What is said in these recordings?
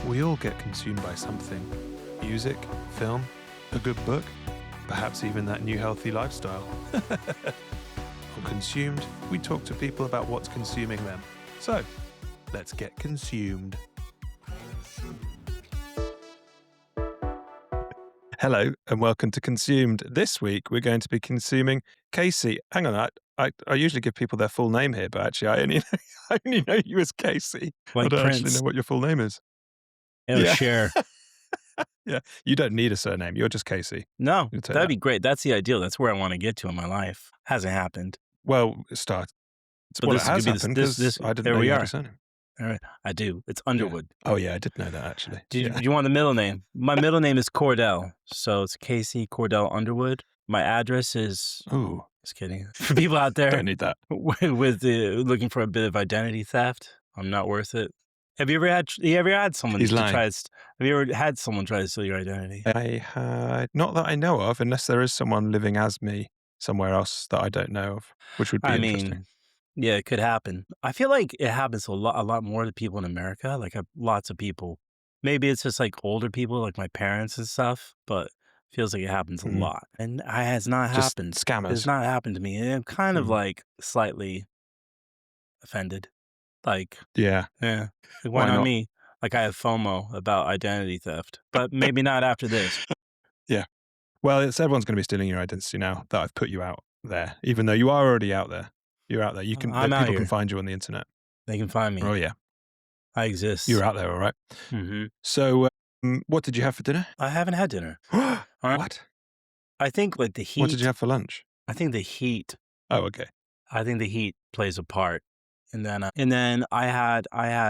We all get consumed by something. Music, film, a good book, perhaps even that new healthy lifestyle. On Consumed, we talk to people about what's consuming them. So, let's get consumed. Hello and welcome to Consumed. This week we're going to be consuming KC. Hang on, I usually give people their full name here, but actually I only know you as KC. Like I don't Prince. actually know what your full name is. Oh, Yeah. Cher. Yeah, you don't need a surname. You're just KC. No, You take that'd that. be great. That's the ideal. That's where I want to get to in my life. Hasn't happened. Well, start. But Well, this it has could be happened this- because I didn't there know we you had are. a surname. All right. I do. It's Underwood. Oh yeah, I did know that actually. Do Yeah. you want the middle name? My middle name is Cordell. So it's KC Cordell Underwood. My address is... Ooh, Just kidding. For people out there don't need that. with looking for a bit of identity theft, I'm not worth it. Have you ever had someone He's to lying. have you ever had someone try to steal your identity? I had, not that I know of, unless there is someone living as me somewhere else that I don't know of, which would be I interesting. mean, yeah, it could happen. I feel like it happens a lot more to people in America. Like lots of people. Maybe it's just like older people, like my parents and stuff. But it feels like it happens a lot, and it has not Just happened. It's scammers. not happened to me, and I'm kind of like slightly offended. Like, Yeah. yeah, why Why not not? me? Like I have FOMO about identity theft, but maybe not after this. Yeah. Well, everyone's going to be stealing your identity now that I've put you out there, even though you are already out there. You're out there. You can. I'm out People here. can find you on the internet. They can find me. Oh yeah, I exist. you're out there, all right. Mm-hmm. So, what did you have for dinner? I haven't had dinner. right. What? I think like the heat. What did you have for lunch? I think the heat. Oh, okay. I think the heat plays a part. And then I had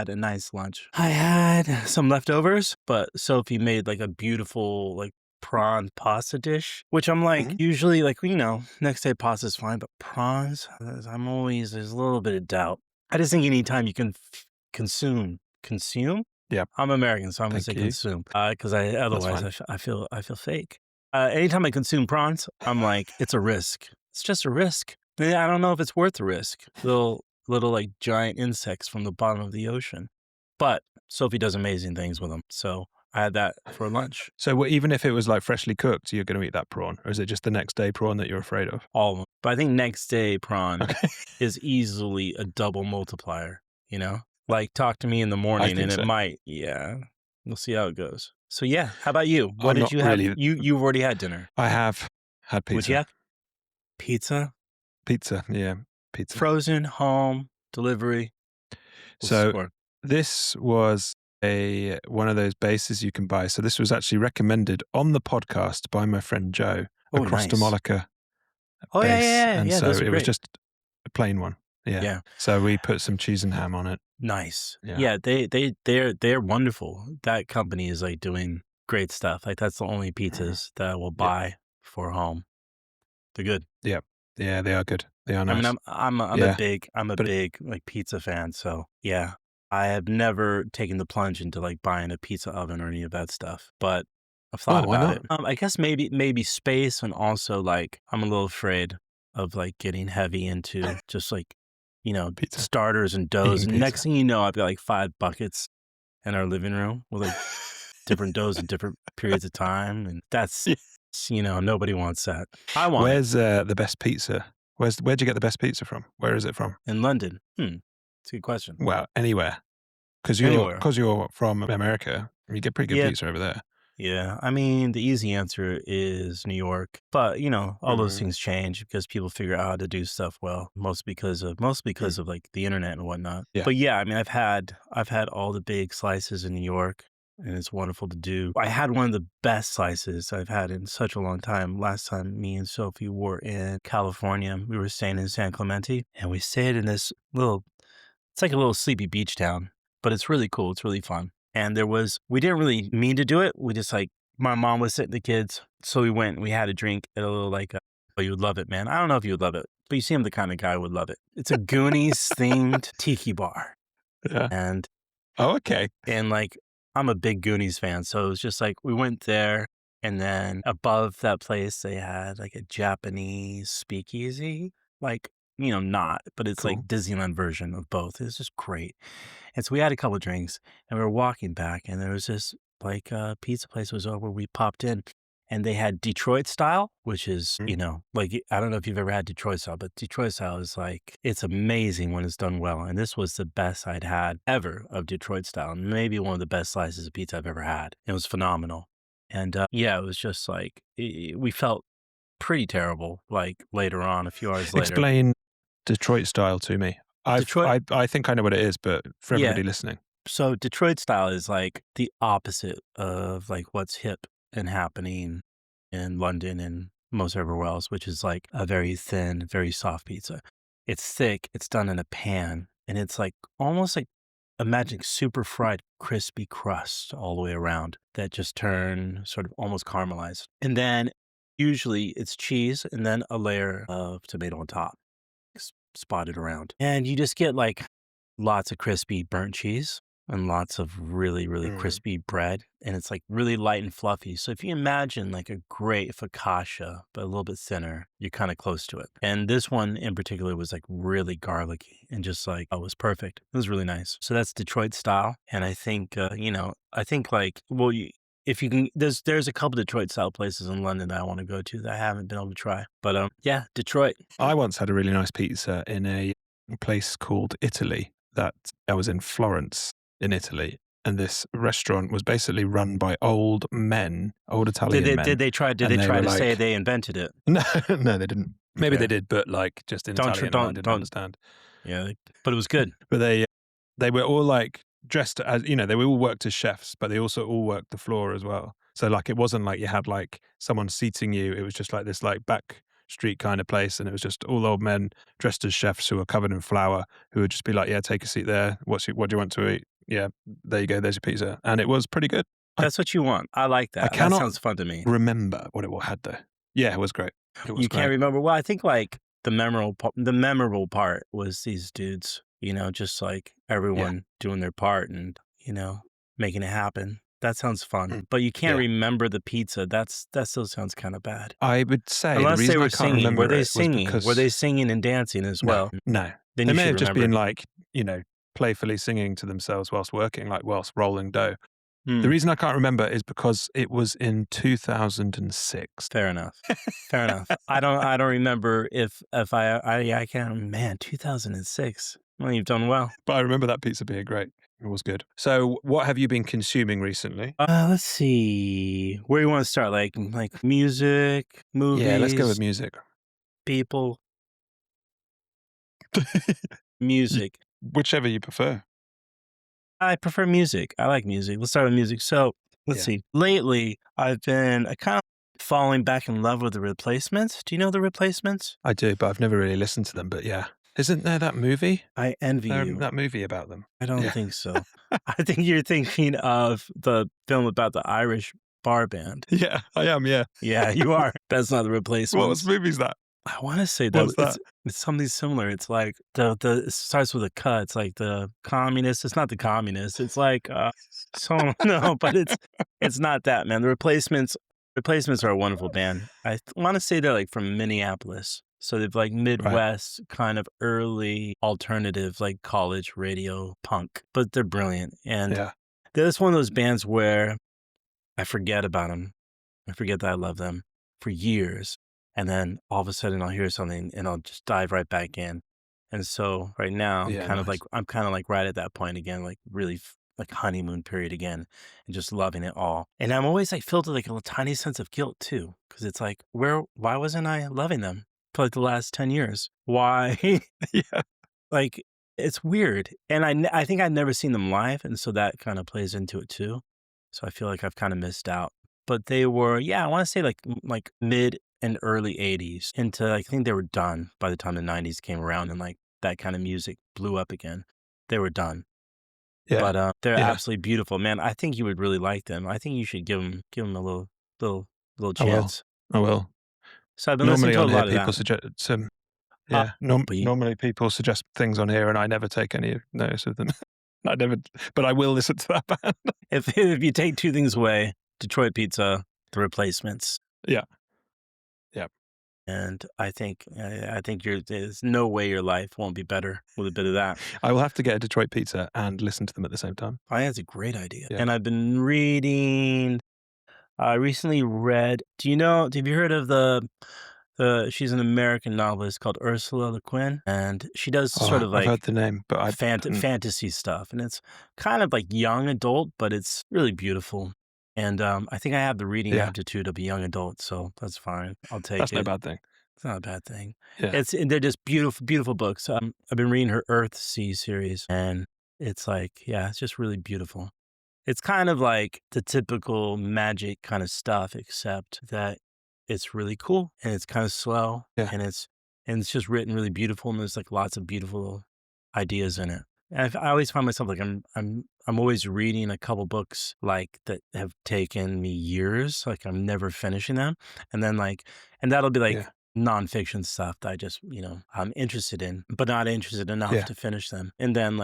a nice lunch. I had some leftovers, but Sophie made like a beautiful like prawn pasta dish, which I'm like usually like, next day pasta's fine, but prawns, there's a little bit of doubt. I just think anytime you can consume. Yeah. I'm American, so I'm gonna Thank say you. consume because otherwise fine. I feel fake. Anytime I consume prawns, I'm like, it's a risk. It's just a risk. Yeah, I don't know if it's worth the risk. Little like giant insects from the bottom of the ocean. But Sophie does amazing things with them. So I had that for lunch. So even if it was like freshly cooked, you're going to eat that prawn, or is it just the next day prawn that you're afraid of? All of them. But I think next day prawn Okay. is easily a double multiplier, Like talk to me in the morning think and so. it might, we'll see how it goes. So yeah, how about you? What I'm did not you have? really- You've already had dinner. I have had pizza. What'd you have? Pizza? Pizza, yeah, pizza. Frozen, home, delivery. What's the So score? this was one of those bases you can buy. So this was actually recommended on the podcast by my friend Joe, Oh, across nice. to Moloka Oh, base. yeah. And Yeah, so those are it was great. just a plain one. Yeah. Yeah. So we put some cheese and ham on it. Nice. Yeah. Yeah, they're wonderful. That company is like doing great stuff. Like that's the only pizzas that I will buy for home. They're good. Yeah, they are good. They are nice. I mean, I'm Yeah. a big like pizza fan. So yeah, I have never taken the plunge into like buying a pizza oven or any of that stuff, but I've thought why about not? it. I guess maybe space, and also like I'm a little afraid of like getting heavy into just like Pizza. starters and doughs. Eating And next pizza. thing you know, I've got like 5 buckets in our living room with like different doughs in different periods of time, and that's nobody wants that. I want it. Where's the best pizza? Where'd you get the best pizza from? Where is it from? In London. It's a good question. Well, anywhere. Because Anywhere. you're from America, you get pretty good Yeah. pizza over there. Yeah, I mean, the easy answer is New York, but all those things change because people figure out how to do stuff well, mostly because of like the internet and whatnot. Yeah. But yeah, I mean, I've had all the big slices in New York, and it's wonderful to do. I had one of the best slices I've had in such a long time. Last time me and Sophie were in California, we were staying in San Clemente, and we stayed in this it's like a little sleepy beach town, but it's really cool. It's really fun. And we didn't really mean to do it. We just like, my mom was sitting the kids. So we went and we had a drink at a little like, oh, you would love it, man. I don't know if you would love it, but you seem the kind of guy who would love it. It's a Goonies themed tiki bar. Yeah. And okay. like, I'm a big Goonies fan. So it was just like, we went there, and then above that place, they had like a Japanese speakeasy. Like not, but it's like Cool. Disneyland version of both. It's just great. And so we had a couple of drinks and we were walking back and there was this like pizza place was over. We popped in and they had Detroit style, which is, Mm. like, I don't know if you've ever had Detroit style, but Detroit style is like, it's amazing when it's done well. And this was the best I'd had ever of Detroit style. And maybe one of the best slices of pizza I've ever had. It was phenomenal. And yeah, it was just like, we felt pretty terrible, like later on, a few hours later. Explain Detroit style to me. Detroit, I think I know what it is, but for yeah. everybody listening. So Detroit style is like the opposite of like what's hip and happening in London and most everywhere else, which is like a very thin, very soft pizza. It's thick, it's done in a pan, and it's like almost like imagine super fried, crispy crust all the way around that just turn sort of almost caramelized. And then usually it's cheese and then a layer of tomato on top, spotted around. And you just get like lots of crispy burnt cheese and lots of really, really crispy bread. And it's like really light and fluffy. So if you imagine like a great focaccia, but a little bit thinner, you're kind of close to it. And this one in particular was like really garlicky and just like, oh, it was perfect. It was really nice. So that's Detroit style. And I think, I think like, well, if you can, there's a couple Detroit style places in London that I want to go to that I haven't been able to try. But yeah, Detroit. I once had a really nice pizza in a place called Italy that I was in Florence in Italy. And this restaurant was basically run by old men, old Italian men. Did they try to say they invented it? No, no, they didn't. Maybe Okay. they did, but like just in Italian, and I didn't understand. Yeah, but it was good. But they were all like dressed as, they all worked as chefs, but they also all worked the floor as well. So like it wasn't like you had like someone seating you. It was just like this like back street kind of place, and it was just all old men dressed as chefs who were covered in flour, who would just be like, yeah, take a seat there. What do you want to eat? Yeah, there you go. There's your pizza. And it was pretty good. That's what you want. I like that. That sounds fun to me. Remember what it had though. Yeah, it was great. You can't remember? Well, I think like the memorable part was these dudes, just like everyone doing their part and, making it happen. That sounds fun. But you can't remember the pizza. That still sounds kind of bad. I would say unless the reason they were I can't singing. remember Were they it singing? was because Were they singing and dancing as well? No. Then They you may should have just remember. been like, playfully singing to themselves whilst working, like whilst rolling dough. Hmm. The reason I can't remember is because it was in 2006. Fair enough. Fair enough. I don't remember if I can't. Man, 2006. Well, you've done well. But I remember that pizza being great. It was good. So what have you been consuming recently? Let's see. Where you want to start? Like music, movies. Yeah, let's go with music. People. Music. Whichever you prefer. I prefer music. I like music. Let's start with music. So let's see. Lately, I've been kind of falling back in love with the Replacements. Do you know the Replacements? I do, but I've never really listened to them. But yeah. Isn't there that movie? I envy you. That movie about them. I don't think so. I think you're thinking of the film about the Irish bar band. Yeah, I am, yeah. Yeah, you are. That's not the Replacements. What movie is that? I want to say that it's something similar. It's like it starts with a cut. It's like the communist. It's not the communist. It's like no, but it's not that, man. The Replacements are a wonderful band. I want to say they're like from Minneapolis. So they've like Midwest kind of early alternative, like college radio punk, but they're brilliant. And they're just one of those bands where I forget about them. I forget that I love them for years. And then all of a sudden I'll hear something and I'll just dive right back in. And so right now I'm kind of like right at that point again, like really like honeymoon period again and just loving it all. And I'm always like filled with like a little tiny sense of guilt too. Cause it's like, why wasn't I loving them for like the last 10 years? Why? Yeah. Like it's weird. And I think I've never seen them live. And so that kind of plays into it too. So I feel like I've kind of missed out. But they were, I want to say like mid and early 80s into, I think they were done by the time the 90s came around and like that kind of music blew up again. They were done. Yeah. But they're absolutely beautiful, man. I think you would really like them. I think you should give them a little chance. I will. So I've been listening to a lot of that. Suggest normally people suggest things on here and I never take any notice of them. But I will listen to that band. If you take two things away, Detroit Pizza, The Replacements. Yeah. Yeah. And I think there's no way your life won't be better with a bit of that. I will have to get a Detroit pizza and listen to them at the same time. I think that's a great idea. Yeah. And I've been reading. I recently read. Have you heard of she's an American novelist called Ursula Le Guin, and she does sort Oh, of I've heard like the name, but I haven't. fantasy stuff, and it's kind of like young adult, but it's really beautiful. And I think I have the reading Yeah, aptitude of a young adult, so that's fine. I'll take that's no it. bad thing. It's not a bad thing. Yeah, And they're just beautiful, beautiful books. I've been reading her Earthsea series, and it's like, yeah, it's just really beautiful. It's kind of like the typical magic kind of stuff, except that it's really cool and it's kind of slow yeah, and it's just written really beautiful, and there's like lots of beautiful ideas in it. And I always find myself like I'm always reading a couple books like that have taken me years, like I'm never finishing them, and then and that'll be like yeah, nonfiction stuff that I just I'm interested in, but not interested enough yeah, to finish them, and then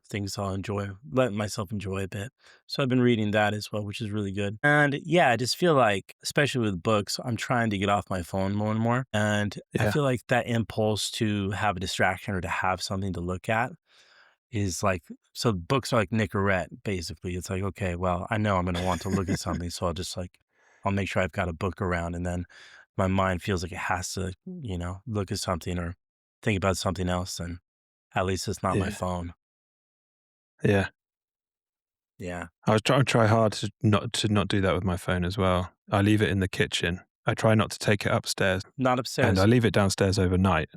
things I'll enjoy, let myself enjoy a bit. So I've been reading that as well, which is really good. And yeah, I just feel like, especially with books, I'm trying to get off my phone more and more, and I yeah, feel like that impulse to have a distraction or to have something to look at is like, so books are like Nicorette, basically. It's like, okay, well, I know I'm going to want to look at something, so I'll make sure I've got a book around, and then my mind feels like it has to, look at something or think about something else, and at least it's not my yeah, phone. yeah. Yeah. I try hard to not do that with my phone as well. I leave it in the kitchen. I try not to take it upstairs, Not and I upstairs. leave it downstairs overnight.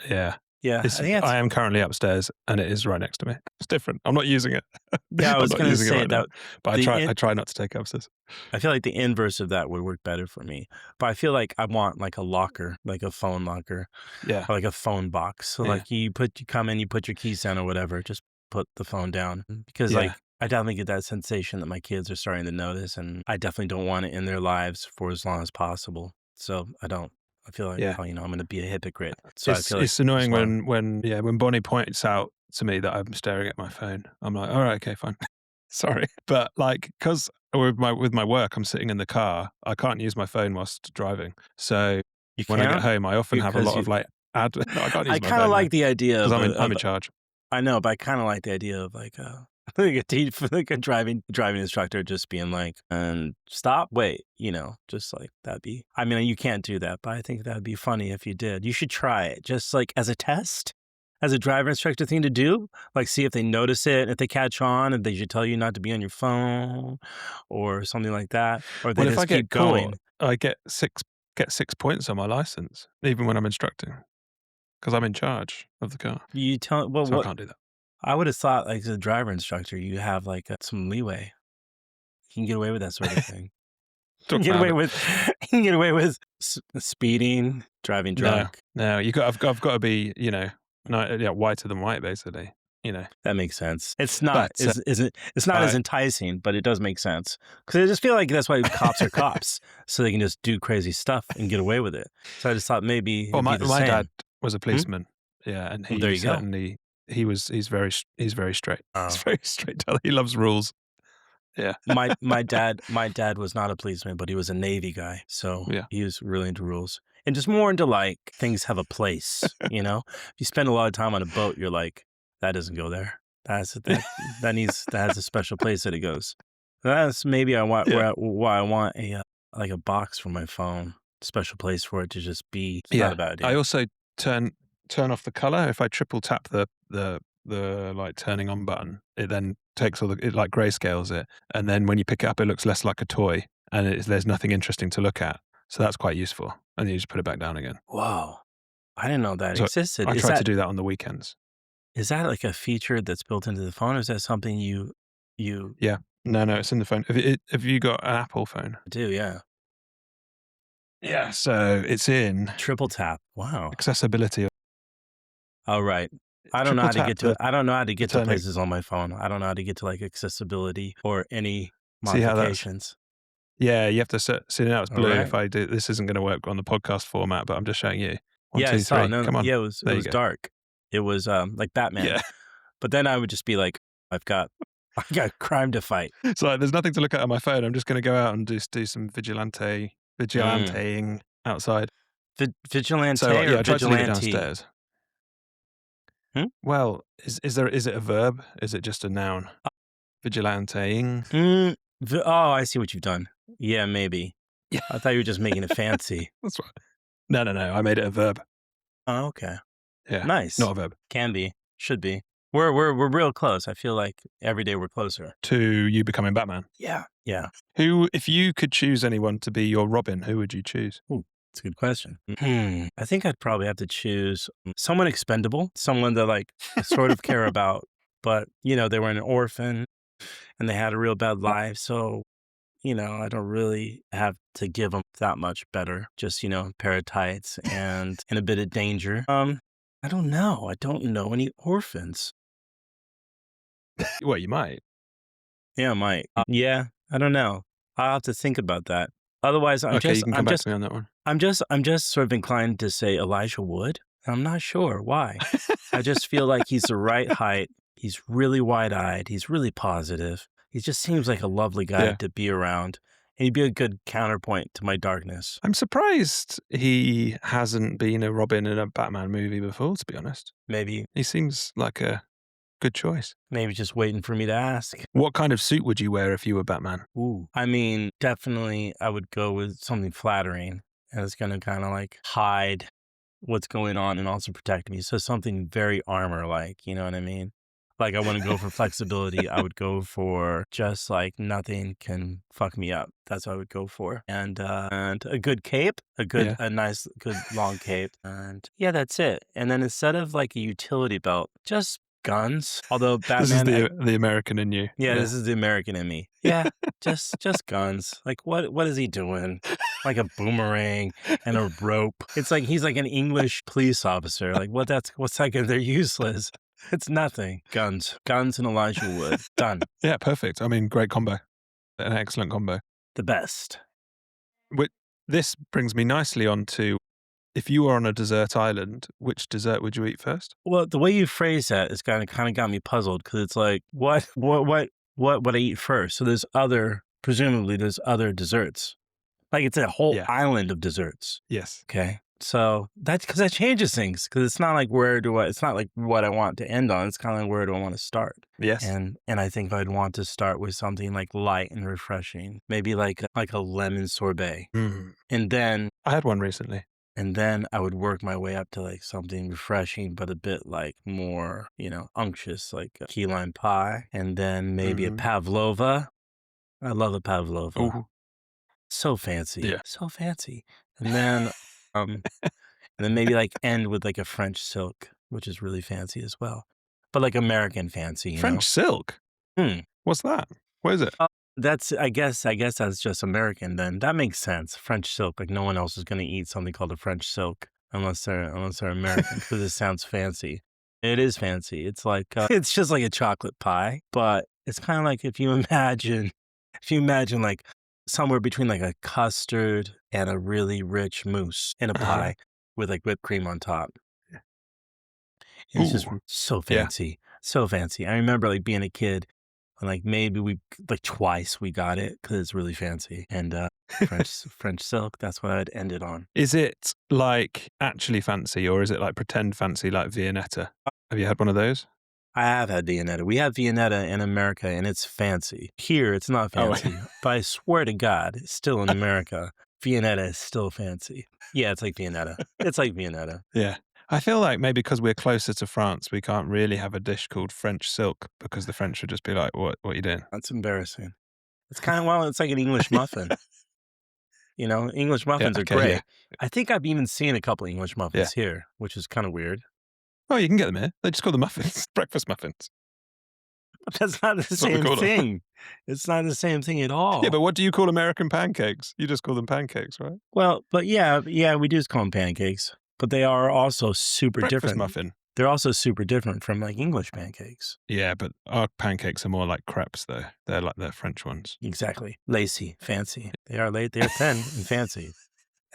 Yeah. Yeah. I think that's, I am currently upstairs, and it is right next to me. It's different. I'm not using it. yeah, I I'm was not going to using it say right now, that but the, I try not to take it upstairs. I feel like the inverse of that would work better for me, but I feel like I want like a locker, like a phone locker, Yeah, or like a phone box. So yeah, like you come in, you put your keys down or whatever, just put the phone down, because yeah, I definitely get that sensation that my kids are starting to notice, and I definitely don't want it in their lives for as long as possible. So I feel like, yeah. I'm going to be a hypocrite. So I feel like It's just annoying want when Bonnie points out to me that I'm staring at my phone. I'm like, all right, okay, fine. Sorry, but like, because with my work, I'm sitting in the car. I can't use my phone whilst driving. So you when I get can't home, I often have a because lot you. of like ad. No, I can't I use my kind of phone now like the idea because I'm of in charge. I know, but I kind of like the idea of like like like a driving instructor just being like, and stop, wait, just like that'd be. I mean, you can't do that, but I think that'd be funny if you did. You should try it, just like as a test, as a driver instructor thing to do. Like, see if they notice it, if they catch on, and they should tell you not to be on your phone, or something like that, or they Well, if I just get keep caught, going. I get 6 points on my license, even when I'm instructing, because I'm in charge of the car. You tell well, So I what can't do that. I would have thought, like as a driver instructor, you have like some leeway. You can get away with that sort of thing. You can Talk get about away it. with you can get away with speeding, driving No, drunk. no, I've got to be, yeah, whiter than white, basically. You know, That makes sense. It's not but it's not as I enticing, but it does make sense. Because I just feel like that's why cops are cops, so they can just do crazy stuff and get away with it. So I just thought maybe well, it'd be the my dad same. was a Hmm? policeman. Yeah, and Well, there he you go. certainly he's very straight. He's Oh. very straight. He loves rules. Yeah, My dad was not a policeman, but he was a Navy guy, so yeah, he was really into rules and just more into like things have a place. If you spend a lot of time on a boat, you're like, that doesn't go there. That has a special place that it goes. That's maybe I want yeah, why I want a like a box for my phone, special place for it to just be. It's not yeah. a bad I idea. also turn off the color if I triple tap the like turning on button. It then takes it like grayscales it, and then when you pick it up, it looks less like a toy, and there's nothing interesting to look at. So that's quite useful. And then you just put it back down again. Whoa, I didn't know that So existed. I Is try to that do that on the weekends. is that like a feature that's built into the phone, or is that something you Yeah. No, no, it's in the phone. Have you got an Apple phone? do? Yeah. Yeah. So it's in Triple tap. Wow. accessibility. All right. I don't know Triple how to tap get to I don't know how to the get to turning. places on my phone. I don't know how to get to like accessibility or any See how that's. modifications. Yeah, you have to see now it's All blue. If right. I do, this isn't going to work on the podcast format, but I'm just showing you. One, Yeah, I two, saw it. three. No, no, Come on. yeah, it There you was go. dark. It was like Batman. Yeah. But then I would just be like, I've got I got crime to fight. So there's nothing to look at on my phone. I'm just going to go out and do some Mm. vigilanteing outside. Vigilante So or yeah, I tried to leave it vigilante? downstairs. Hmm? Well, is it a verb? Is it just a noun? Vigilanteing. Oh, I see what you've done. Yeah, maybe. Yeah, I thought you were just making it fancy. that's right. No. I made it a verb. Oh, okay. Yeah, Nice. not a verb. Can be. Should be. We're real close. I feel like every day we're closer. To you becoming Batman. Yeah. Yeah. Who, if you could choose anyone to be your Robin, who would you choose? Ooh, that's a good question. I think I'd probably have to choose someone expendable, someone that like I sort of care about, but they were an orphan and they had a real bad life. So, I don't really have to give them that much better. Just, parasites and in a bit of danger. I don't know. I don't know any orphans. Well, you might. Yeah, I might. Yeah, I don't know. I'll have to think about that. Otherwise, Okay, you can come back to me on that one. I'm just sort of inclined to say Elijah Wood. I'm not sure why. I just feel like he's the right height. He's really wide-eyed. He's really positive. He just seems like a lovely guy Yeah. to be around. And he'd be a good counterpoint to my darkness. I'm surprised he hasn't been a Robin in a Batman movie before, to be honest. Maybe He seems like a good choice. just waiting for me to ask. What kind of suit would you wear if you were Batman? Ooh. I mean, definitely I would go with something flattering. And it's going to kind of like hide what's going on and also protect me. So something very armor-like, you know what I mean? Like I want to go for flexibility. I would go for just like nothing can fuck me up. That's what I would go for. And a good cape, a nice, good long cape. And yeah, that's it. And then instead of like a utility belt, just guns. Although Batman, This is the American in you. yeah, this is the American in me. Yeah, just guns. Like what is he doing? Like a boomerang and a rope. It's like he's like an English police officer. Like what's that? They're useless. It's nothing. Guns and Elijah Wood. Done. Yeah, perfect. I mean, great combo. An excellent combo. The best. This brings me nicely on to, if you were on a desert island, which dessert would you eat first? Well, the way you phrase that is kind of got me puzzled because it's like what would I eat first? So presumably there's other desserts. Like it's a whole island of desserts. Yes. Okay. So that's because that changes things. Because it's not like it's not like what I want to end on. It's kind of like where do I want to start? Yes. And I think I'd want to start with something like light and refreshing, maybe like a lemon sorbet. And then I had one recently. And then I would work my way up to like something refreshing, but a bit like more, unctuous, like a key lime pie. And then maybe a pavlova. I love a pavlova. Ooh. So fancy. Yeah. So fancy. And then maybe like end with like a French silk, which is really fancy as well. But like American fancy, you French know? silk? What's that? What is it? I guess that's just American then. That makes sense. French silk, like no one else is going to eat something called a French silk unless they're American because it sounds fancy. It is fancy. It's like it's just like a chocolate pie, but it's kind of like if you imagine like somewhere between like a custard and a really rich mousse in a pie with like whipped cream on top. It's just so fancy. So fancy. I remember like being a kid and like maybe twice we got it because it's really fancy. And French silk, that's what I'd end it on. Is it like actually fancy or is it like pretend fancy like Viennetta? Have you had one of those? I have had Viennetta. We have Viennetta in America and it's fancy. Here, it's not fancy. But I swear to God, it's still in America. Viennetta is still fancy. Yeah, it's like Viennetta. It's like Viennetta. Yeah. I feel like maybe because we're closer to France, we can't really have a dish called French silk because the French would just be like, what are you doing? That's embarrassing. It's kind of, it's like an English muffin. English muffins are great. Yeah. I think I've even seen a couple English muffins here, which is kind of weird. Oh, you can get them here. They just call them muffins, breakfast muffins. That's not the same thing. It's not the same thing at all. Yeah, but what do you call American pancakes? You just call them pancakes, right? Well, but yeah, we do call them pancakes. But they are also super different. Muffin. They're also super different from like English pancakes. Yeah, but our pancakes are more like crepes, though. They're like the French ones. Exactly. Lacy, fancy. They're thin and fancy.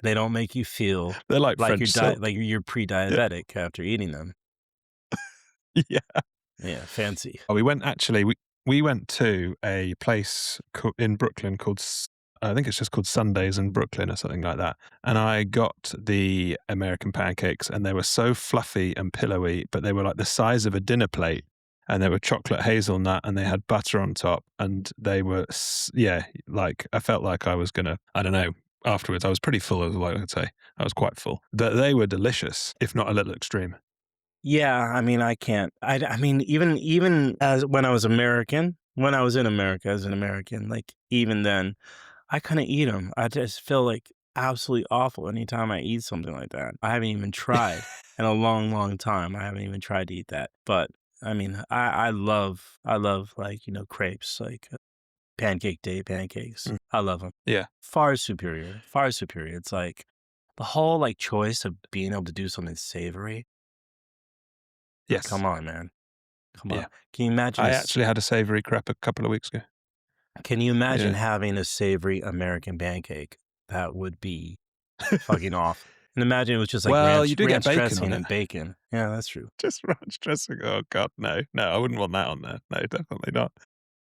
They don't make you feel they're like French silk. Like you're pre-diabetic after eating them. Yeah. Yeah, fancy. Oh, we went to a place in Brooklyn called I think it's just called Sundays in Brooklyn or something like that. And I got the American pancakes, and they were so fluffy and pillowy, but they were like the size of a dinner plate. And they were chocolate hazelnut, and they had butter on top, and they were, like I felt like I was gonna, I don't know. Afterwards, I was pretty full, as I would say. I was quite full. But they were delicious, if not a little extreme. Yeah, I mean, I can't. I mean, even as when I was in America as an American, like even then, I couldn't eat them. I just feel like absolutely awful anytime I eat something like that. I haven't even tried in a long, long time. I haven't even tried to eat that. But I mean, I love like crepes, like pancake day pancakes. Mm. I love them. Yeah. Far superior. Far superior. It's like the whole like choice of being able to do something savory. Yes. Come on, man. Come on. Yeah. Can you imagine? I actually had a savory crepe a couple of weeks ago. Can you imagine Yeah. having a savory American pancake? That would be fucking off. And imagine it was just like Well, ranch, you do get ranch bacon dressing on and it. bacon. Yeah, that's true. Just ranch dressing. Oh God, no, I wouldn't want that on there. No, definitely not.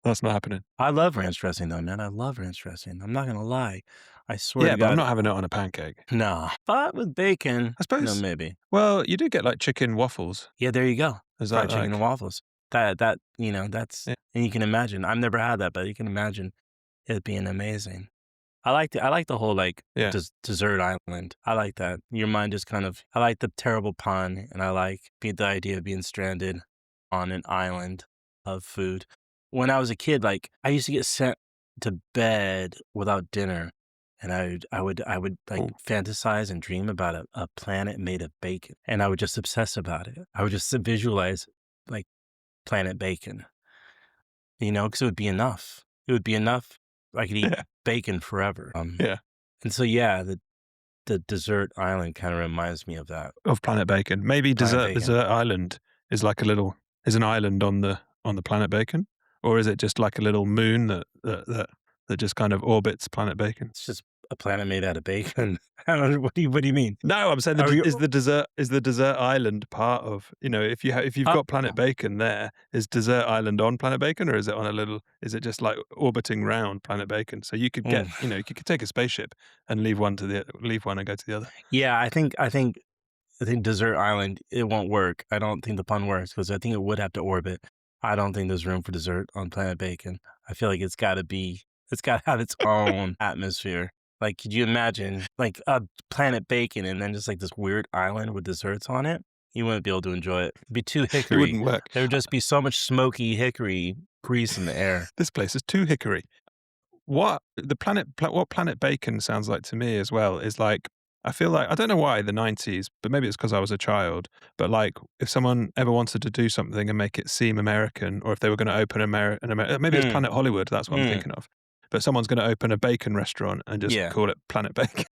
That's not happening. I love ranch dressing though, man. I love ranch dressing. I'm not gonna lie. I swear Yeah, to but I'm God. not having it on a pancake. Nah. But with bacon, I suppose. maybe. Well, you do get like chicken waffles. Yeah, there you go. Is Fried that chicken like? and waffles. That's Yeah. and you can imagine. I've never had that, but you can imagine it being amazing. I like the whole like Yeah. dessert island. I like that. Your mind just kind of. I like the terrible pun, and I like the idea of being stranded on an island of food. When I was a kid, like I used to get sent to bed without dinner, and I would like Ooh. fantasize and dream about a planet made of bacon, and I would just obsess about it. I would just visualize like planet bacon, because it would be enough. It would be enough. I could eat Yeah. bacon forever. Yeah. And so, yeah, the desert island kind of reminds me of that. Of Planet Bacon. Maybe Planet Bacon. Desert Island is like is an island on the Planet Bacon, or is it just like a little moon that just kind of orbits Planet Bacon? It's just a planet made out of bacon. I don't know. What do you mean? No, I'm saying is the desert island part of, if you've got Planet Bacon there, is Desert Island on Planet Bacon, or is it is it just like orbiting round Planet Bacon? So you could get, you could take a spaceship and leave one and go to the other. Yeah, I think desert island, it won't work. I don't think the pun works because I think it would have to orbit. I don't think there's room for dessert on Planet Bacon. I feel like it's got to have its own atmosphere. Like, could you imagine like a Planet Bacon and then just like this weird island with desserts on it? You wouldn't be able to enjoy it. It'd be too hickory. It wouldn't work. There would just be so much smoky hickory grease in the air. This place is too hickory. What Planet Bacon sounds like to me as well is like, I feel like, I don't know why, the 90s, but maybe it's because I was a child, but like if someone ever wanted to do something and make it seem American, or if they were going to open maybe it's Planet Hollywood, that's what I'm thinking of. But someone's going to open a bacon restaurant and just call it Planet Bacon.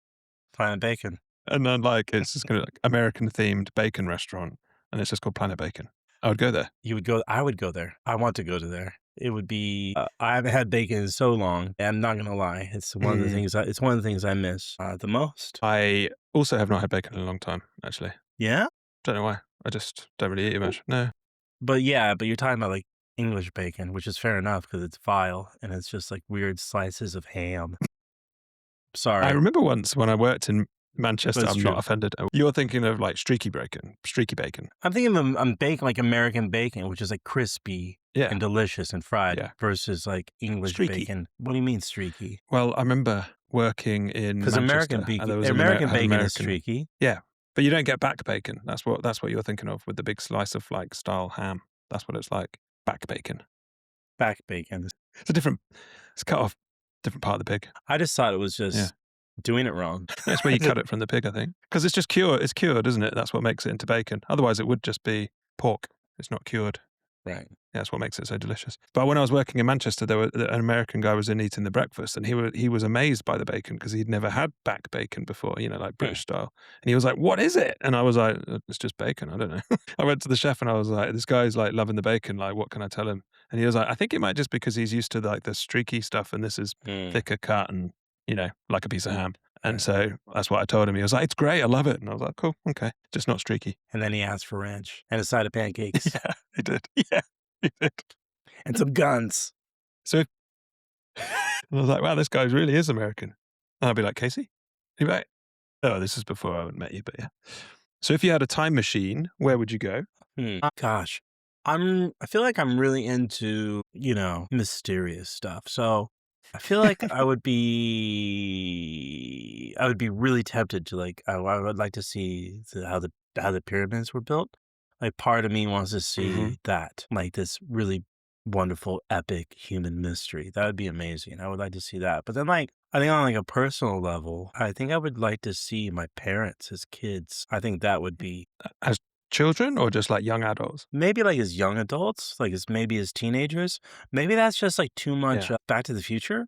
Planet Bacon. And then like, it's just going to like American themed bacon restaurant, and it's just called Planet Bacon. I would go there. You would go. I would go there. I want to go to there. It would be. I haven't had bacon in so long. I'm not gonna lie. It's one of the things. It's one of the things I miss the most. I also have not had bacon in a long time, actually. Yeah. Don't know why. I just don't really eat it much. No. But yeah, you're talking about like English bacon, which is fair enough because it's vile and it's just like weird slices of ham. Sorry. I remember once when I worked in Manchester, I'm true. not offended. You're thinking of like streaky bacon. I'm thinking of bacon, like American bacon, which is like crispy and delicious and fried versus like English Streaky. bacon. What do you mean streaky? Well, I remember working in Because Manchester. American bacon is streaky. Yeah, but you don't get back bacon. That's what you're thinking of with the big slice of like style ham. That's what it's like. Back bacon. Back bacon. It's cut off different part of the pig. I just thought it was just doing it wrong. That's where you cut it from the pig, I think. Because it's just cured. It's cured, isn't it? That's what makes it into bacon. Otherwise, it would just be pork. It's not cured. Right. That's what makes it so delicious. But when I was working in Manchester, an American guy was in eating the breakfast, and he was amazed by the bacon because he'd never had back bacon before, like British style. And he was like, "What is it?" And I was like, "It's just bacon. I don't know." I went to the chef and I was like, "This guy's like loving the bacon. Like, what can I tell him?" And he was like, "I think it might just because he's used to like the streaky stuff, and this is thicker cut and like a piece of ham." And so that's what I told him. He was like, "It's great. I love it." And I was like, "Cool, okay, just not streaky." And then he asked for ranch and a side of pancakes. Yeah, he did. Yeah, he did. And some guns. So And I was like, wow, this guy really is American. And I'd be like, Casey? He'd be like, oh, this is before I met you, but yeah. So if you had a time machine, where would you go? Gosh, I feel like I'm really into, mysterious stuff. So I feel like I would be really tempted to I would like to see how the pyramids were built. Like part of me wants to Hmm. see that, like this really wonderful, epic human mystery. That would be amazing. I would like to see that. But then I think on like a personal level, I think I would like to see my parents as kids. I think that would be As children or just like young adults? maybe like as young adults, like as maybe as teenagers. Maybe that's just like too much Yeah. Back to the Future.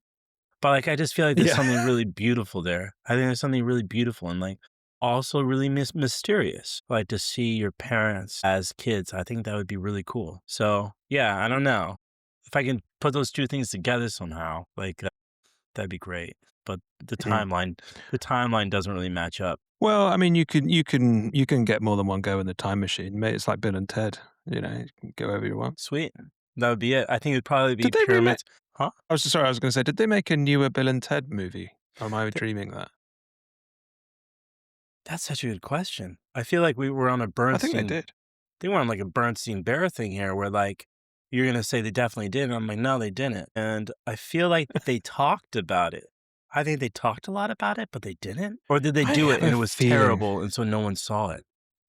But like I just feel like there's Yeah. something really beautiful there. I think there's something really beautiful and like also really mysterious. Like to see your parents as kids, I think that would be really cool. So yeah, I don't know if I can put those two things together somehow. That'd be great. But Mm. the timeline doesn't really match up. Well, I mean, you can get more than one go in the time machine. Mate, it's like Bill and Ted. You know, you can go wherever you want. Sweet. That would be it. I think it'd probably be Did they remake? pyramids. Huh? I was sorry. I was going to say, did they make a newer Bill and Ted movie? Or am I dreaming that? That's such a good question. I feel like we were on a I think they Bernstein did. they were on like a Bernstein Bear thing here where like you're gonna say they definitely did. And I'm like, no, they didn't. And I feel like they talked about it. I think they talked a lot about it, but they didn't. Or did they I do it have and a it was feeling. terrible and so no one saw it?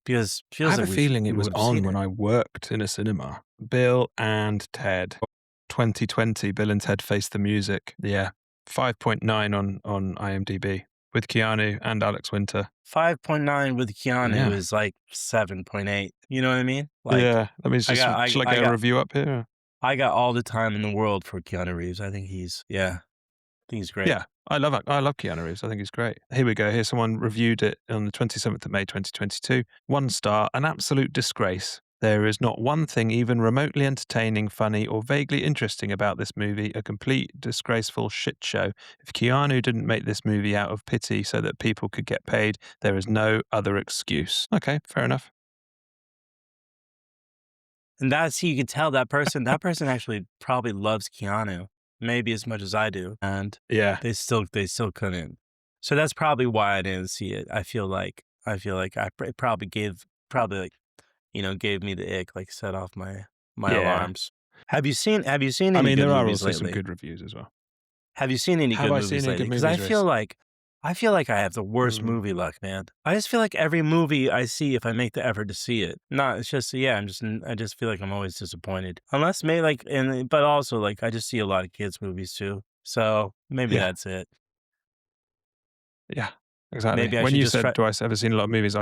Because it I feels have a like feeling we it was would have on seen when it. I worked in a cinema. Bill and Ted, 2020. Bill and Ted Face the Music. Yeah, 5.9 on IMDb with Keanu and Alex Winter. 5.9 with Keanu Yeah. is like 7.8. You know what I mean? Like Yeah. Let me I just. got I Shall I I get a got review up here? I got all the time in the world for Keanu Reeves. I think he's great. Yeah, I love it. I love Keanu Reeves. I think he's great. Here we go. Here, someone reviewed it on the 27th of May, 2022. 1 star, an absolute disgrace. There is not one thing even remotely entertaining, funny, or vaguely interesting about this movie. A complete, disgraceful shit show. If Keanu didn't make this movie out of pity so that people could get paid, there is no other excuse. Okay, fair enough. And you can tell that person actually probably loves Keanu, maybe as much as I do, and Yeah, they still couldn't. So that's probably why I didn't see it. I feel like it probably like, gave me the ick, like set off my yeah. alarms. Have you seen I any mean, good there are movies also some lately? good reviews as well. Have you seen any Have good I seen movies any lately? good Because movies recently? I feel like I have the worst Mm. movie luck, man. I just feel like every movie I see, if I make the effort to see it, no, it's just yeah, I just feel like I'm always disappointed. Unless maybe but also like I just see a lot of kids movies too, so maybe Yeah, that's it. yeah, exactly. Maybe I When should you just said, try. "Do I ever seen a lot of movies?"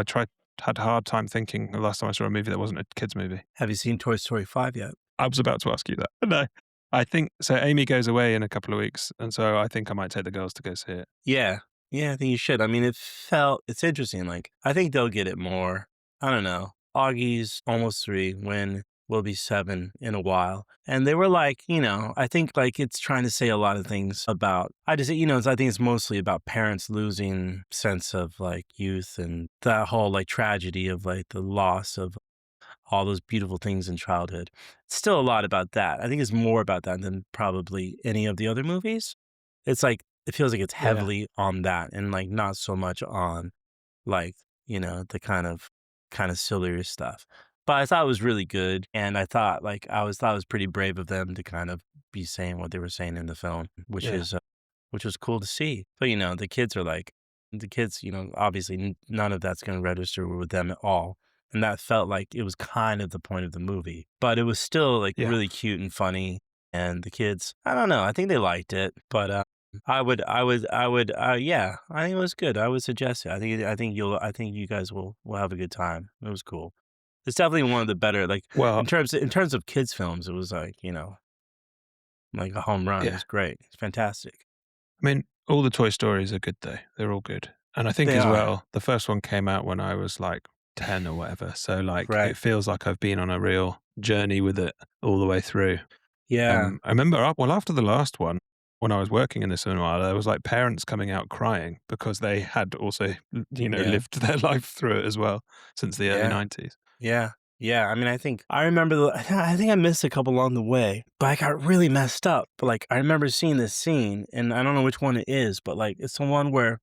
had a hard time thinking the last time I saw a movie that wasn't a kids movie. Have you seen Toy Story 5 yet? I was about to ask you that. No, I think so. Amy goes away in a couple of weeks, and so I think I might take the girls to go see it. Yeah. Yeah, I think you should. I mean, it's interesting. Like, I think they'll get it more. I don't know. Augie's almost 3, when will be 7 in a while. And they were like, I think like it's trying to say a lot of things about, I just, I think it's mostly about parents losing sense of like youth and that whole like tragedy of like the loss of all those beautiful things in childhood. It's still a lot about that. I think it's more about that than probably any of the other movies. It's like it feels like it's Yeah, heavily on that and like not so much on like, the kind of sillier stuff. But I thought it was really good and I thought like thought it was pretty brave of them to kind of be saying what they were saying in the film, yeah, which was cool to see. But the kids, obviously none of that's going to register with them at all. And that felt like it was kind of the point of the movie, but it was still like yeah, really cute and funny. And the kids, I don't know, I think they liked it, but yeah, I think it was good. I would suggest it. I think you guys will have a good time. It was cool. It's definitely one of the better, like well, in terms of kids films. It was like like a home run. It yeah. was great. It's fantastic. I mean, all the Toy Stories are good though. They're all good, and I think They as are well, the first one came out when I was like 10 or whatever. So like, right. it feels like I've been on a real journey with it all the way through. Yeah, I remember after the last one, when I was working in the cinema, there was like parents coming out crying because they had also, yeah, lived their life through it as well since the early yeah, 90s. yeah, Yeah, I mean, I remember I think I missed a couple along the way, but I got really messed up. But, like, I remember seeing this scene, and I don't know which one it is, but, like, it's the one where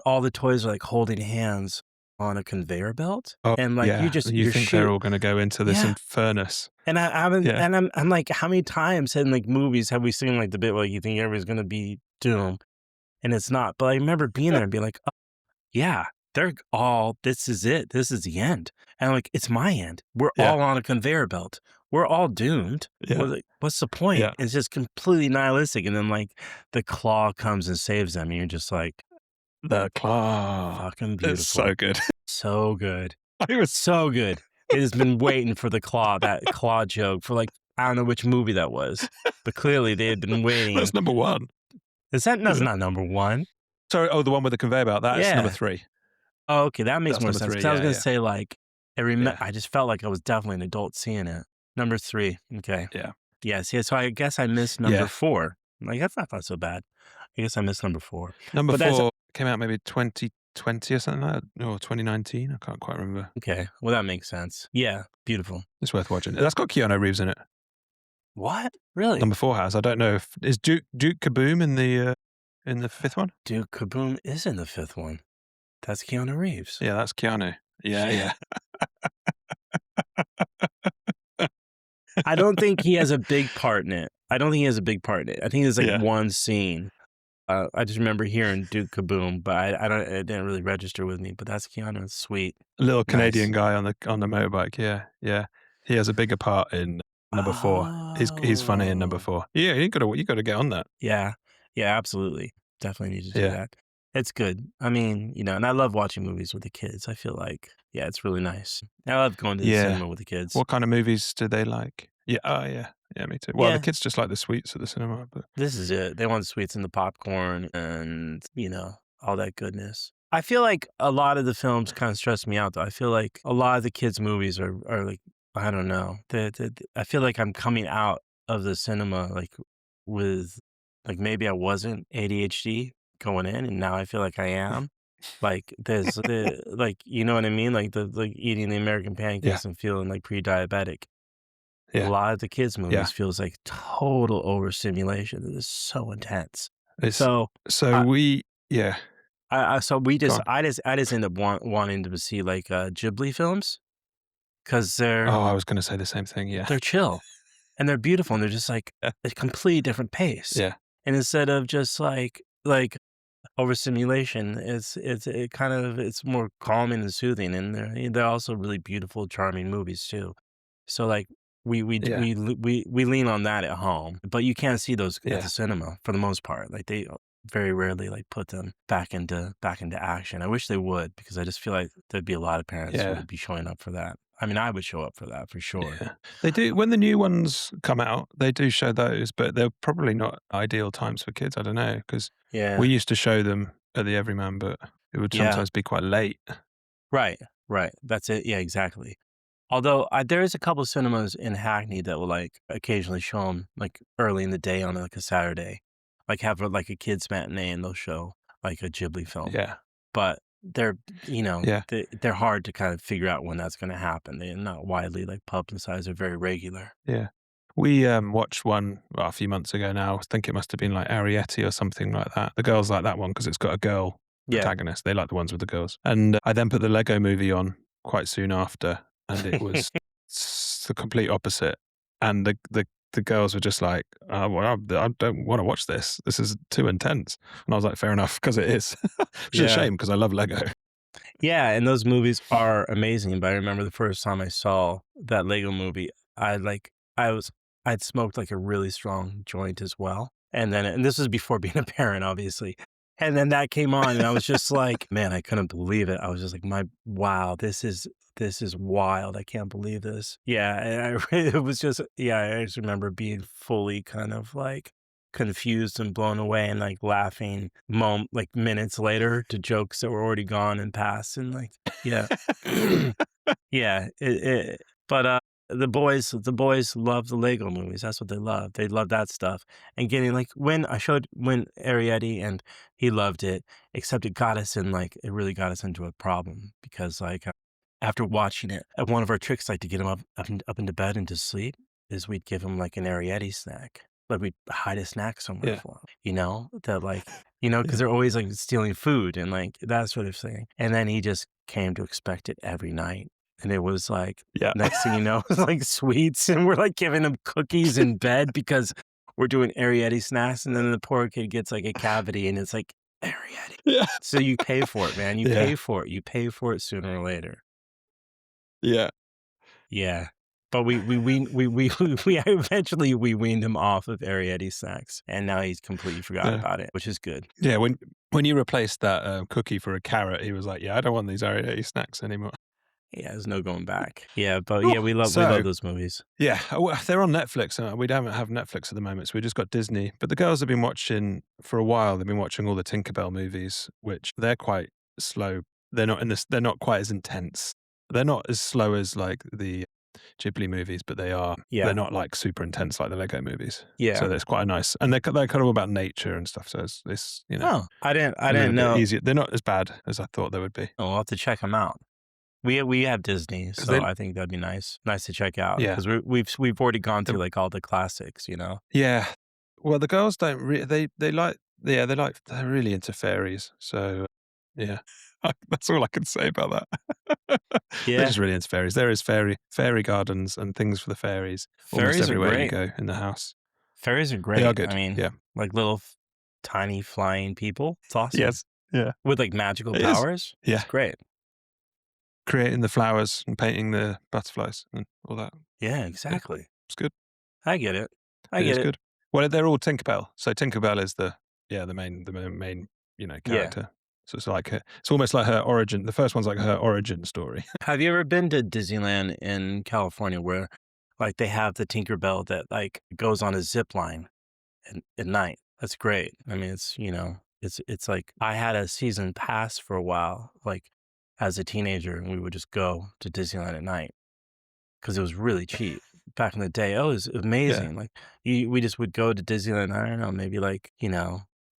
all the toys are, like, holding hands on a conveyor belt, Oh, and, like, yeah. You you're think they're shoot all gonna go into this yeah, infernus. and I haven't Yeah. and I'm like, how many times in, like, movies have we seen, like, the bit where you think everybody's gonna be doomed, and it's not, but I remember being there and being like, yeah, this is it. This is the end. And I'm like, it's my end. We're Yeah. all on a conveyor belt. We're all doomed. Yeah. What's the point? Yeah. It's just completely nihilistic. And then like the claw comes and saves them. And you're just like, The claw. fucking It's beautiful. so good. So good. I was So good. It has been waiting for that claw joke for like, I don't know which movie that was, but clearly they had been waiting. That's number 1. That's not number one. Sorry, the one with the conveyor belt. That's number Yeah. 3. Oh, okay, that makes That's more number sense. 3, Because I was yeah, gonna yeah. say, like, Yeah. I just felt like I was definitely an adult seeing it. Number 3, okay. Yeah. Yeah, see, so I guess I missed number Yeah. 4. Like, that's not so bad. I guess I missed number 4. Number But that's 4 came out maybe 2020 or something like that, or 2019. I can't quite remember. okay, well, that makes sense. Yeah, beautiful. It's worth watching. That's got Keanu Reeves in it. What? Really? Number 4 has. I don't know if is Duke Kaboom in the 5th one? Dude, Kaboom is in the 5th one. That's Keanu Reeves. Yeah, that's Keanu. Yeah, yeah. I don't think he has a big part in it. I think there's, like, Yeah. one scene. I just remember hearing Duke Kaboom, but it didn't really register with me, but that's Keanu. It's sweet. A little Canadian Nice. guy on the motorbike. Yeah, yeah. He has a bigger part in number 4. He's funny in number Oh. 4. Yeah, you gotta get on that. Yeah. Yeah, absolutely. Definitely need to do Yeah. that. It's good. I mean, and I love watching movies with the kids. I feel like, yeah, it's really nice. I love going to the Yeah. cinema with the kids. What kind of movies do they like? Yeah. Oh, yeah. Yeah, me too. Well, Yeah. the kids just like the sweets at the cinema, but This is it. They want the sweets and the popcorn and, all that goodness. I feel like a lot of the films kind of stress me out, though. I feel like a lot of the kids' movies are like, I don't know. I feel like I'm coming out of the cinema like with, like maybe I wasn't ADHD going in, and now I feel like I am. Like there's like, you know what I mean? Like eating the American pancakes and feeling like pre-diabetic. A yeah. lot of the kids' movies Yeah. feels like total overstimulation. It is so intense. It's, So so I we yeah. so we Go just on. I just end up wanting to see like Ghibli films because Oh, I was gonna say the same thing. Yeah. they're chill and they're beautiful and they're just like a completely different pace. Yeah. And instead of just like overstimulation, it's more calming and soothing, and they're also really beautiful, charming movies too. So like Yeah. we lean on that at home, but you can't see those at Yeah. the cinema for the most part. Like they very rarely like put them back into action. I wish they would because I just feel like there'd be a lot of parents who Yeah. would be showing up for that. I mean, I would show up for that for sure. Yeah. They do when the new ones come out, they do show those, but they're probably not ideal times for kids. I don't know, because Yeah. we used to show them at the Everyman, but it would Yeah. sometimes be quite late. Right. That's it. Yeah, exactly. Although there is a couple cinemas in Hackney that will like occasionally show them like early in the day on like a Saturday, like have like a kids matinee and they'll show like a Ghibli film. Yeah. But they're Yeah. they're hard to kind of figure out when that's going to happen. They're not widely like publicized. They're very regular. Yeah. We watched one a few months ago now. I think it must have been like Arietti or something like that. The girls like that one because it's got a girl Yeah. protagonist. They like the ones with the girls. And I then put the Lego movie on quite soon after, and it was the complete opposite. And the girls were just like, well, I don't want to watch this. This is too intense. And I was like, fair enough, because it is. Which is a Yeah. shame because I love Lego. Yeah, and those movies are amazing. But I remember the first time I saw that Lego movie, I'd smoked like a really strong joint as well. And this was before being a parent, obviously. And then that came on and I was just like, man, I couldn't believe it. I was just like, wow, this is wild. I can't believe this. Yeah. And it was just, yeah, I just remember being fully kind of like confused and blown away and like laughing like minutes later to jokes that were already gone and past. And like, yeah. Yeah. But the boys love the Lego movies. That's what they love. They love that stuff. And getting like when Arietti and he loved it, except it really got us into a problem because like after watching it, one of our tricks, like to get him up into bed and to sleep, is we'd give him like an Arietti snack. Like we'd hide a snack somewhere Yeah. for him, that like, because Yeah. they're always like stealing food and like that sort of thing. And then he just came to expect it every night. And it was like, Yeah. next thing you know, it was like sweets. And we're like giving him cookies in bed because we're doing Arietti snacks. And then the poor kid gets like a cavity and it's like, Arietti. Yeah. So you pay for it, man. You Yeah. pay for it. You pay for it sooner or later. Yeah. Yeah. But we eventually we weaned him off of Arietti snacks, and now he's completely forgot Yeah. about it, which is good. Yeah. When you replaced that cookie for a carrot, he was like, "Yeah, I don't want these Ariete snacks anymore." Yeah, there's no going back. Yeah, but Oh, yeah, we love those movies. Yeah, well, they're on Netflix. We don't have Netflix at the moment, so we just got Disney. But the girls have been watching for a while. They've been watching all the Tinkerbell movies, which they're quite slow. They're not They're not quite as intense. They're not as slow as like the Ghibli movies, but they are. Yeah. They're not like super intense like the Lego movies. Yeah. So that's quite a nice, and they're kind of all about nature and stuff. So it's Oh, I a didn't little bit know. easier. They're not as bad as I thought they would be. Oh, I'll have to check them out. We have Disney, so they- I think that'd be nice to check out. Yeah. because we've already gone through like all the classics, Yeah. Well, the girls don't they like they're really into fairies. So yeah, that's all I can say about that. They're Yeah, just really into fairies. There is fairy gardens and things for the fairies almost fairies are everywhere you great. go in the house. Fairies are great. They are good. I mean, Yeah. like little tiny flying people. It's awesome. Yes. Yeah. With like magical It is. powers. Yeah. It's great. Creating the flowers and painting the butterflies and all that. Yeah, exactly. It's good. I get it. It is good. Well, they're all Tinkerbell. So Tinkerbell is the main character. So it's like it's almost like her origin. The first one's like her origin story. Have you ever been to Disneyland in California where like they have the Tinkerbell that like goes on a zip line at night? That's great. I mean, it's like I had a season pass for a while, like as a teenager, and we would just go to Disneyland at night because it was really cheap back in the day. Oh, it was amazing. Like we just would go to Disneyland. I don't know, maybe like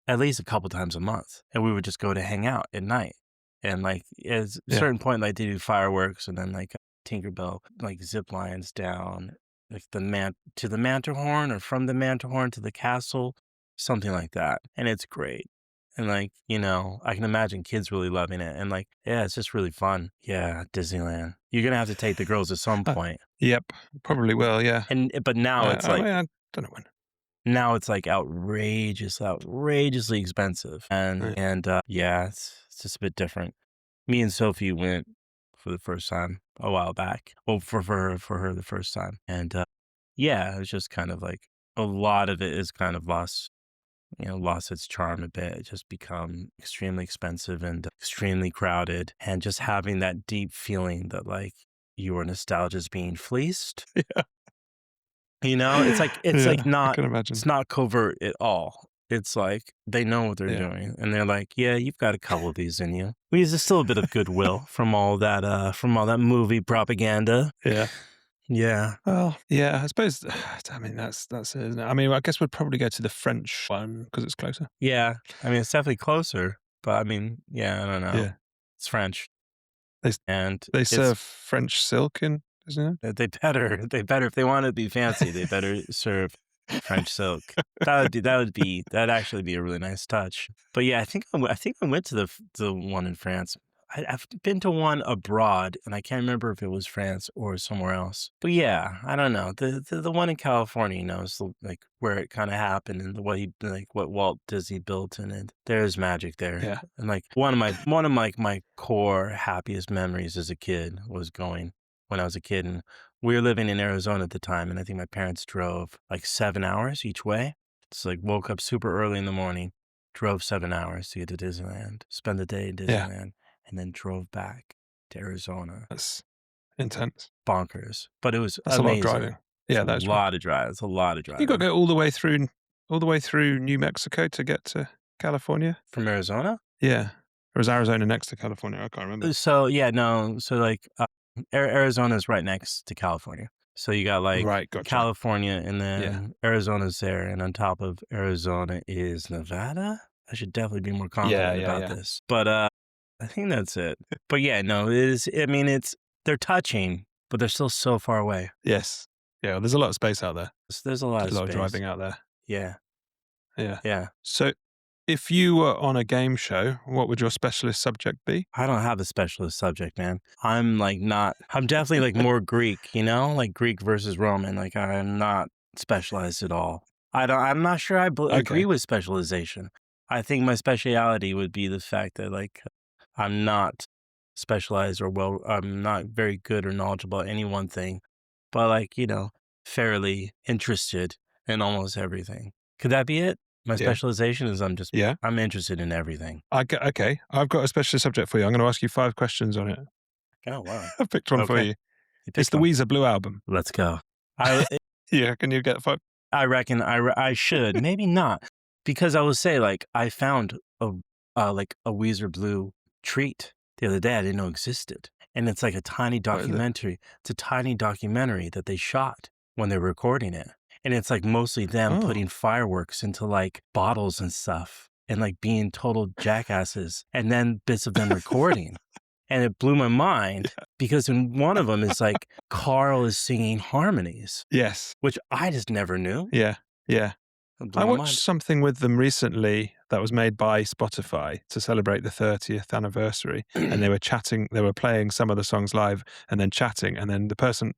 at least a couple times a month, and we would just go to hang out at night. And like at a certain point, like they do fireworks, and then like Tinkerbell like zip lines down like to the Matterhorn or from the Matterhorn to the castle, something like that, and it's great. And like I can imagine kids really loving it, and like it's just really fun. Yeah, Disneyland. You're gonna have to take the girls at some point. Yep, probably will. Yeah. But now it's like I don't know when. now it's like outrageously expensive, and it's just a bit different. Me and Sophie went for the first time a while back. Well, for her the first time, and it was just kind of like a lot of it is kind of lost its charm a bit. It just become extremely expensive and extremely crowded, and just having that deep feeling that like your nostalgia is being fleeced. Yeah. It's like I can imagine. it's not covert at all. It's like they know what they're doing, and they're like, "Yeah, you've got a couple of these in you." There's still a bit of goodwill from all that movie propaganda. Yeah. Yeah. Well, yeah, I suppose. I mean, that's it, isn't it? I mean, I guess we'd probably go to the French one because it's closer. Yeah. I mean, it's definitely closer, but I mean, I don't know. Yeah. It's French. They it's- serve French silk in Disneyland. They better if they want to be fancy, they better serve French silk. That'd actually be a really nice touch. But yeah, I think I went to the one in France. I've been to one abroad, and I can't remember if it was France or somewhere else. But yeah, I don't know. The one in California, is like where it kind of happened and what Walt Disney built in it. There's magic there. Yeah. And like one of my core happiest memories as a kid was going when I was a kid, and we were living in Arizona at the time, and I think my parents drove like 7 hours each way. It's like woke up super early in the morning, drove 7 hours to get to Disneyland, spend the day in Disneyland, and then drove back to Arizona. That's intense. Bonkers. But it was That's amazing. a lot of driving. Yeah, that's a lot of drive. It's a lot of driving. You got to go all the way through New Mexico to get to California. From Arizona? Yeah, or is Arizona next to California? I can't remember. So like Arizona is right next to California. So you got like Right, gotcha. California, and then Arizona's there, and on top of Arizona is Nevada. I should definitely be more confident about this. But I think that's it. But yeah, no, it is. I mean, it's they're touching, but they're still so far away. Yes. Yeah, well, there's a lot of space out there. There's a lot There's of a lot of space. driving out there. Yeah. Yeah. Yeah. So if you were on a game show, what would your specialist subject be? I don't have a specialist subject, man. I'm definitely like more Greek, like Greek versus Roman. Like I'm not specialized at all. I'm not sure I agree Okay. with specialization. I think my speciality would be the fact that like I'm not specialized I'm not very good or knowledgeable at any one thing, but like, fairly interested in almost everything. Could that be it? My Yeah. specialization is Yeah. I'm interested in everything. Okay. I've got a specialist subject for you. I'm going to ask you 5 questions on it. Oh, wow. I've picked one for Okay. you. You It's picked the one. Weezer Blue Album. Let's go. Yeah, can you get 5? I reckon I should, maybe not, because I will say like I found like a Weezer Blue treat the other day I didn't know existed, and it's like a tiny What is it? documentary. It's a tiny documentary that they shot when they were recording it, and it's like mostly them Oh. putting fireworks into like bottles and stuff, and like being total jackasses, and then bits of them recording. And it blew my mind because in one of them is like Carl is singing harmonies, Yes. which I just never knew. Yeah. Yeah. It blew I my watched mind. something with them recently that was made by Spotify to celebrate the 30th anniversary. And they were chatting, they were playing some of the songs live and then chatting. And then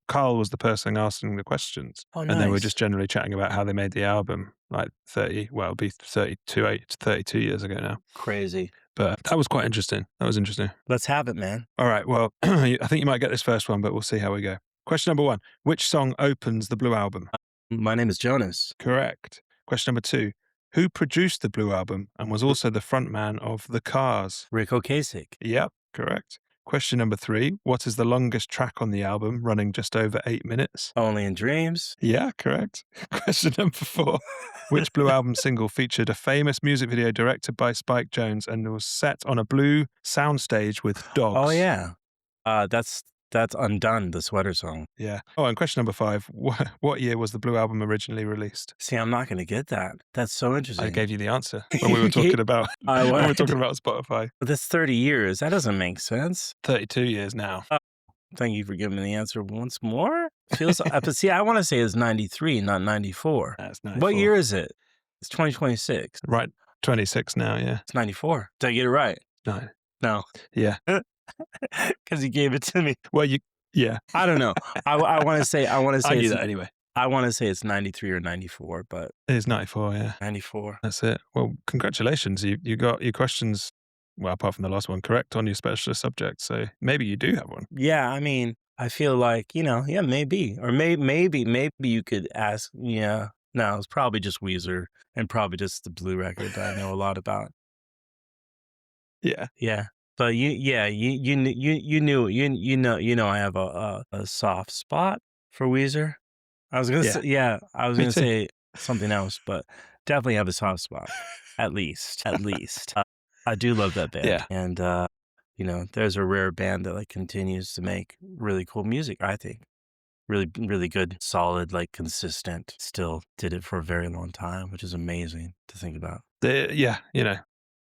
Carl was the person asking the questions. Oh, And they were nice. just generally chatting about how they made the album like it'll be 32 years ago now. Crazy. But that was quite interesting. That was interesting. Let's have it, man. All right. Well, I think you might get this first one, but we'll see how we go. Question number 1. Which song opens the Blue Album? My name is Jonas. Correct. Question number 2. Who produced the Blue Album and was also the frontman of The Cars? Rick Ocasek. Yep, correct. Question number 3. What is the longest track on the album, running just over 8 minutes? Only in Dreams. Yeah, correct. Question number 4. Which Blue Album single featured a famous music video directed by Spike Jonze and was set on a blue soundstage with dogs? Oh, yeah. That's Undone, the sweater song. Yeah. Oh, and question number 5. What year was the Blue Album originally released? See, I'm not going to get that. That's so interesting. I gave you the answer when we were talking about Spotify. But that's 30 years. That doesn't make sense. 32 years now. Thank you for giving me the answer once more. Feels, but see, I want to say it's 93, not 94. That's 94. What year is it? It's 2026. Right. 26 now, yeah. It's 94. Did I get it right? No. Yeah. Because you gave it to me. Well, yeah. I don't know. I want to say I knew that anyway. I want to say it's 93 or 94, but It is 94, yeah. 94. That's it. Well, congratulations. You got your questions, well, apart from the last one, correct on your specialist subject. So maybe you do have one. Yeah, I mean, I feel like, yeah, maybe. Or maybe you could ask, yeah. No, it's probably just Weezer and probably just the Blue record that I know a lot about. Yeah. Yeah. But you know I have a soft spot for Weezer. I was gonna say something else, but definitely have a soft spot. At least. I do love that band. Yeah. And there's a rare band that like continues to make really cool music, I think. Really, really good, solid, like consistent, still did it for a very long time, which is amazing to think about.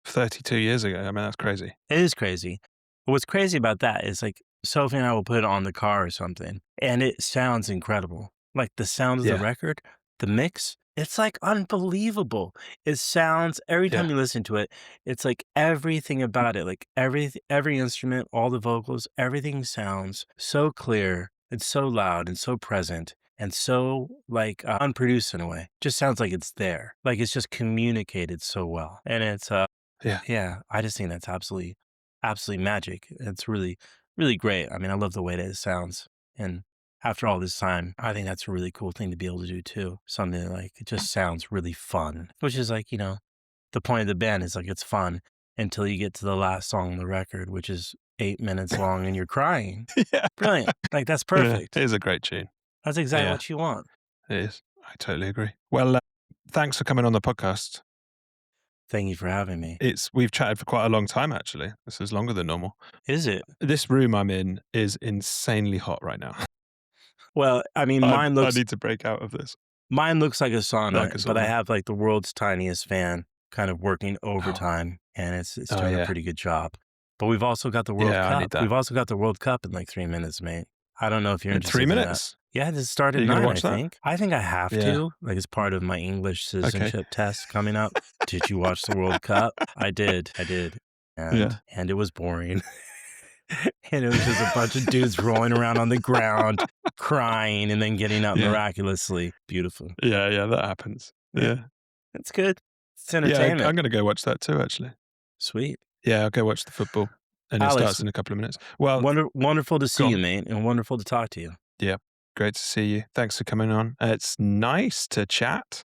32 years ago. I mean, that's crazy. It is crazy. But what's crazy about that is like Sophie and I will put it on the car or something, and it sounds incredible. Like the sound of the record, the mix, it's like unbelievable. It sounds, every time you listen to it, it's like everything about it, like every instrument, all the vocals, everything sounds so clear and so loud and so present and so like unproduced in a way. Just sounds like it's there. Like it's just communicated so well. And it's yeah, I just think that's absolutely magic. It's really, really great. I mean, I love the way that it sounds. And after all this time, I think that's a really cool thing to be able to do too. Something that, like, it just sounds really fun, which is like, the point of the band is like, it's fun until you get to the last song on the record, which is 8 minutes long and you're crying. Yeah. Brilliant. Like, that's perfect. Yeah, it is a great tune. That's exactly what you want. It is. I totally agree. Well, thanks for coming on the podcast. Thank you for having me. We've chatted for quite a long time, actually. This is longer than normal. Is it? This room I'm in is insanely hot right now. Well, I mean, I need to break out of this. Mine looks like a sauna, but I have like the world's tiniest fan kind of working overtime, and it's doing a pretty good job. But we've also got the World Yeah, I need Cup. that. We've also got the World Cup in like 3 minutes, mate. I don't know if you're In interested 3 in that. minutes? Yeah, this started Are at you gonna 9, I watch that? think. I think I have Yeah. to, like, as part of my English citizenship test coming up. Did you watch the World Cup? I did. And it was boring. And it was just a bunch of dudes rolling around on the ground, crying, and then getting up Yeah. miraculously. Beautiful. Yeah, that happens. Yeah. It's good. It's Yeah, entertainment. I'm gonna go watch that too, actually. Sweet. Yeah, I'll go watch the football, and it Alex, starts in a couple of minutes. Well, wonderful to see go you, on. mate, and wonderful to talk to you. Yeah, great to see you. Thanks for coming on. It's nice to chat.